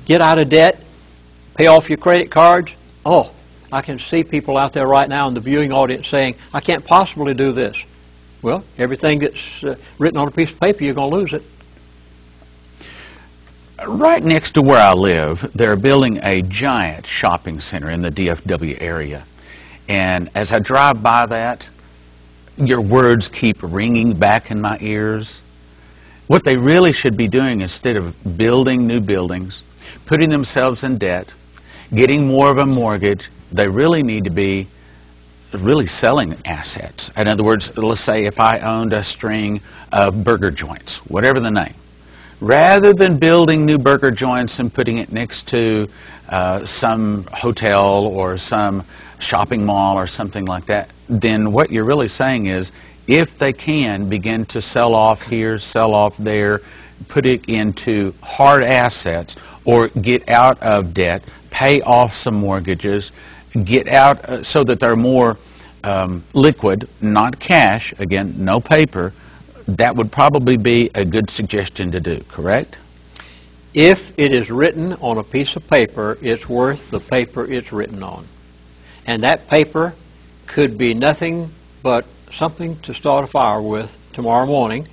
get out of debt, pay off your credit cards. Oh, I can see people out there right now in the viewing audience saying, I can't possibly do this. Well, everything that's written on a piece of paper, you're going to lose it. Right next to where I live, they're building a giant shopping center in the DFW area. And as I drive by that, your words keep ringing back in my ears. What they really should be doing, instead of building new buildings, putting themselves in debt, getting more of a mortgage, they really need to be really selling assets. In other words, let's say if I owned a string of burger joints, whatever the name, rather than building new burger joints and putting it next to some hotel or some shopping mall or something like that, then what you're really saying is, if they can begin to sell off here, sell off there, put it into hard assets, or get out of debt, pay off some mortgages, get out so that they're more liquid, not cash, again, no paper, that would probably be a good suggestion to do, correct? If it is written on a piece of paper, it's worth the paper it's written on. And that paper could be nothing but something to start a fire with tomorrow morning,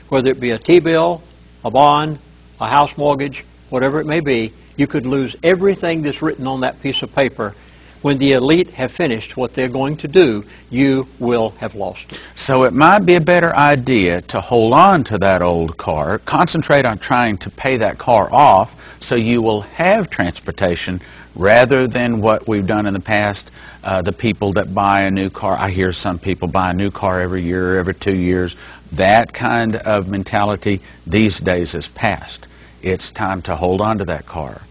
whether it be a T-bill, a bond, a house mortgage, whatever it may be. You could lose everything that's written on that piece of paper. When the elite have finished what they're going to do, you will have lost it. So it might be a better idea to hold on to that old car, concentrate on trying to pay that car off so you will have transportation, rather than what we've done in the past, the people that buy a new car. I hear some people buy a new car every year, every 2 years. That kind of mentality these days is past. It's time to hold on to that car,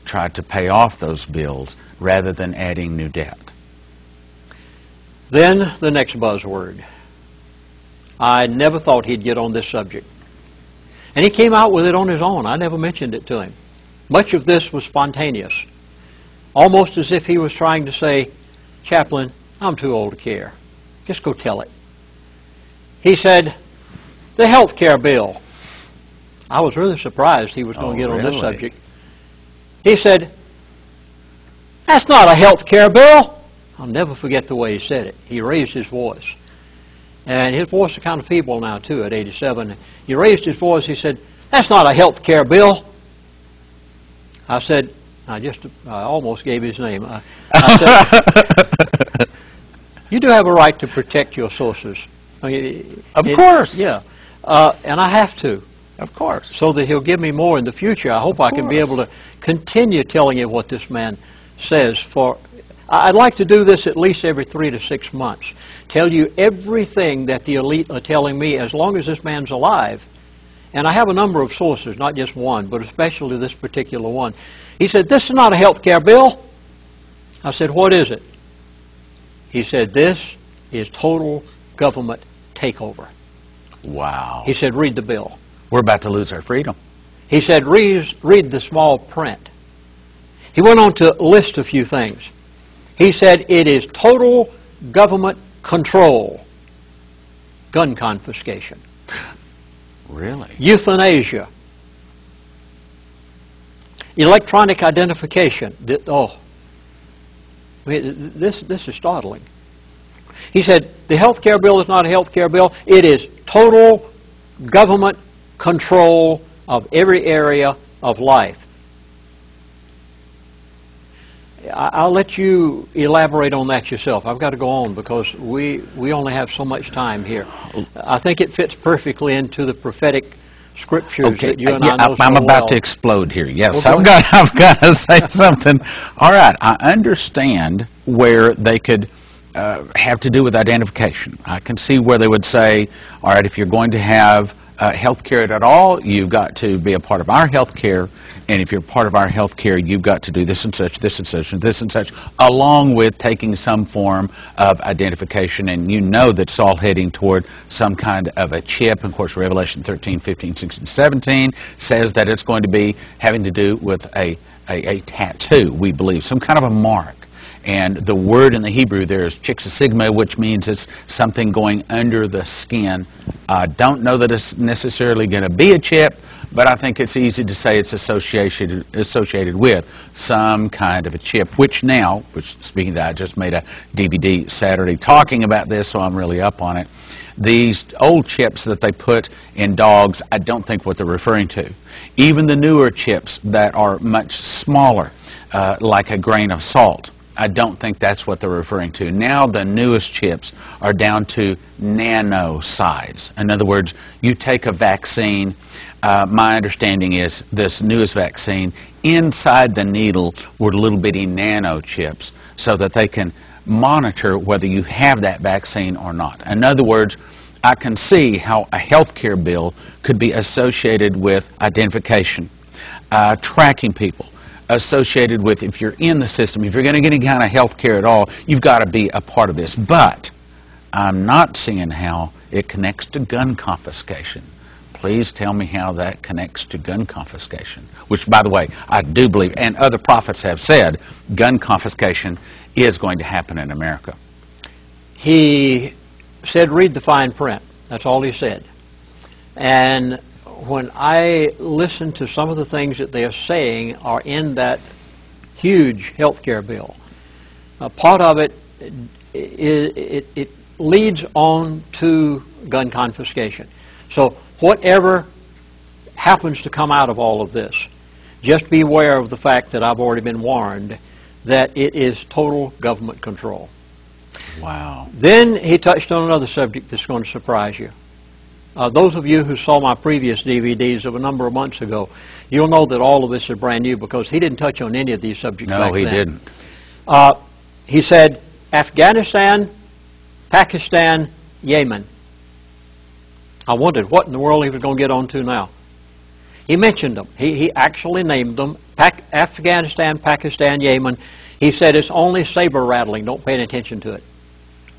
try to pay off those bills, rather than adding new debt. Then the next buzzword. I never thought he'd get on this subject. And he came out with it on his own. I never mentioned it to him. Much of this was spontaneous. Almost as if he was trying to say, Chaplain, I'm too old to care. Just go tell it. He said, the health care bill. I was really surprised he was going to get on this subject. He said, that's not a health care bill. I'll never forget the way he said it. He raised his voice. And his voice is kind of feeble now, too, at 87. He raised his voice. He said, that's not a health care bill. I said, I almost gave his name. I said, you do have a right to protect your sources. I mean, of course. Yeah. And I have to. Of course. So that he'll give me more in the future. I hope I can be able to continue telling you what this man says. I'd like to do this at least every 3 to 6 months. Tell you everything that the elite are telling me as long as this man's alive. And I have a number of sources, not just one, but especially this particular one. He said, this is not a health care bill. I said, what is it? He said, this is total government takeover. Wow. He said, read the bill. We're about to lose our freedom. He said, read the small print. He went on to list a few things. He said, it is total government control. Gun confiscation. Really? Euthanasia. Electronic identification. Oh, I mean, this is startling. He said, the health care bill is not a health care bill. It is total government control of every area of life. I'll let you elaborate on that yourself. I've got to go on because we only have so much time here. I think it fits perfectly into the prophetic scriptures that you and I know so I'm about to explode here. Yes, well, I've got to say something. All right, I understand where they could have to do with identification. I can see where they would say, all right, if you're going to have health care at all, you've got to be a part of our health care, and if you're part of our health care, you've got to do this and such, this and such, and this and such, along with taking some form of identification. And you know that it's all heading toward some kind of a chip. And of course, Revelation 13, 15, 16, 17 says that it's going to be having to do with a tattoo, we believe, some kind of a mark. And the word in the Hebrew there is chixosigma, which means it's something going under the skin. I don't know that it's necessarily going to be a chip, but I think it's easy to say it's associated with some kind of a chip, which speaking of that, I just made a DVD Saturday talking about this, so I'm really up on it. These old chips that they put in dogs, I don't think what they're referring to. Even the newer chips that are much smaller, like a grain of salt, I don't think that's what they're referring to. Now the newest chips are down to nano size. In other words, you take a vaccine, my understanding is this newest vaccine, inside the needle were little bitty nano chips so that they can monitor whether you have that vaccine or not. In other words, I can see how a health care bill could be associated with identification, tracking people, associated with if you're in the system, if you're going to get any kind of health care at all, you've got to be a part of this. But I'm not seeing how it connects to gun confiscation. Please tell me how that connects to gun confiscation, which, by the way, I do believe, and other prophets have said, gun confiscation is going to happen in America. He said, read the fine print. That's all he said. And when I listen to some of the things that they are saying are in that huge health care bill, part of it, it leads on to gun confiscation. So whatever happens to come out of all of this, just be aware of the fact that I've already been warned that it is total government control. Wow. Then he touched on another subject that's going to surprise you. Those of you who saw my previous DVDs of a number of months ago, you'll know that all of this is brand new because he didn't touch on any of these subjects back then. No, he didn't. He said Afghanistan, Pakistan, Yemen. I wondered what in the world he was going to get on to now. He mentioned them. He actually named them. Afghanistan, Pakistan, Yemen. He said it's only saber rattling. Don't pay any attention to it.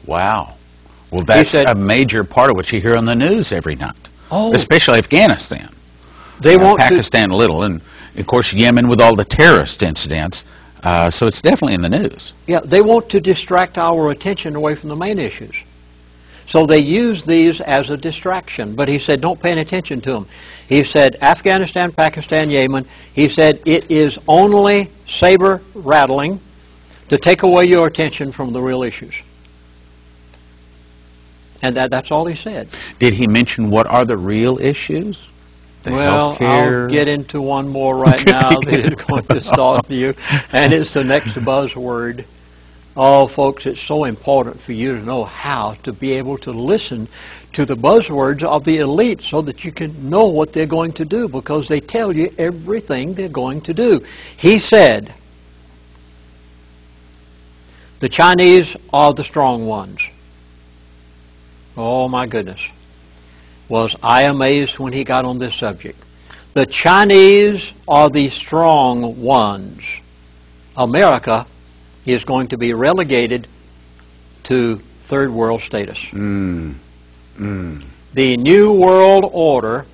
Wow. Well, that's a major part of what you hear on the news every night, especially Afghanistan. They want Pakistan a little, and of course Yemen with all the terrorist incidents. So it's definitely in the news. Yeah, they want to distract our attention away from the main issues. So they use these as a distraction. But he said, don't pay any attention to them. He said, Afghanistan, Pakistan, Yemen. He said, it is only saber rattling to take away your attention from the real issues. And that's all he said. Did he mention what are the real issues? Well, healthcare? I'll get into one more right now that is going to stop you, and it's the next buzzword. Oh, folks, it's so important for you to know how to be able to listen to the buzzwords of the elite so that you can know what they're going to do because they tell you everything they're going to do. He said, the Chinese are the strong ones. Oh, my goodness. Was I amazed when he got on this subject. The Chinese are the strong ones. America is going to be relegated to third world status. The New World Order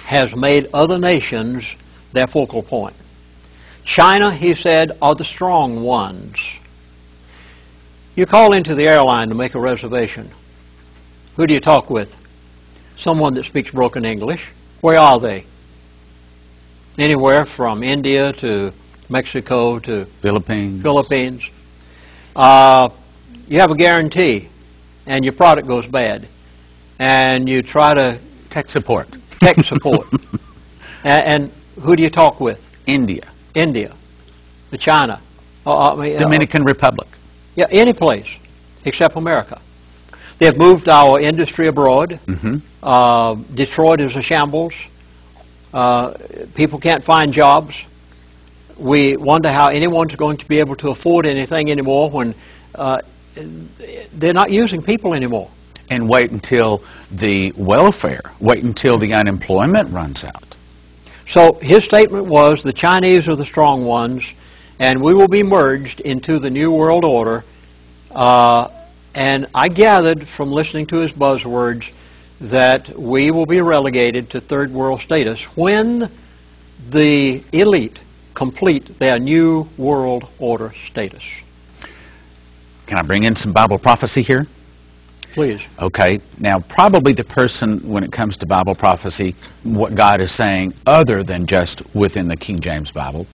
has made other nations their focal point. China, he said, are the strong ones. You call into the airline to make a reservation. Who do you talk with? Someone that speaks broken English. Where are they? Anywhere from India to Mexico to Philippines. You have a guarantee and your product goes bad and you try to Tech support. and who do you talk with? India, the China, Dominican Republic. Yeah, any place except America. They have moved our industry abroad. Detroit is a shambles. People can't find jobs. We wonder how anyone's going to be able to afford anything anymore when they're not using people anymore. And wait until the unemployment runs out. So his statement was the Chinese are the strong ones and we will be merged into the New World Order. And I gathered from listening to his buzzwords that we will be relegated to third world status when the elite complete their New World Order status. Can I bring in some Bible prophecy here? Please. Okay, now probably the person, when it comes to Bible prophecy, what God is saying other than just within the King James Bible,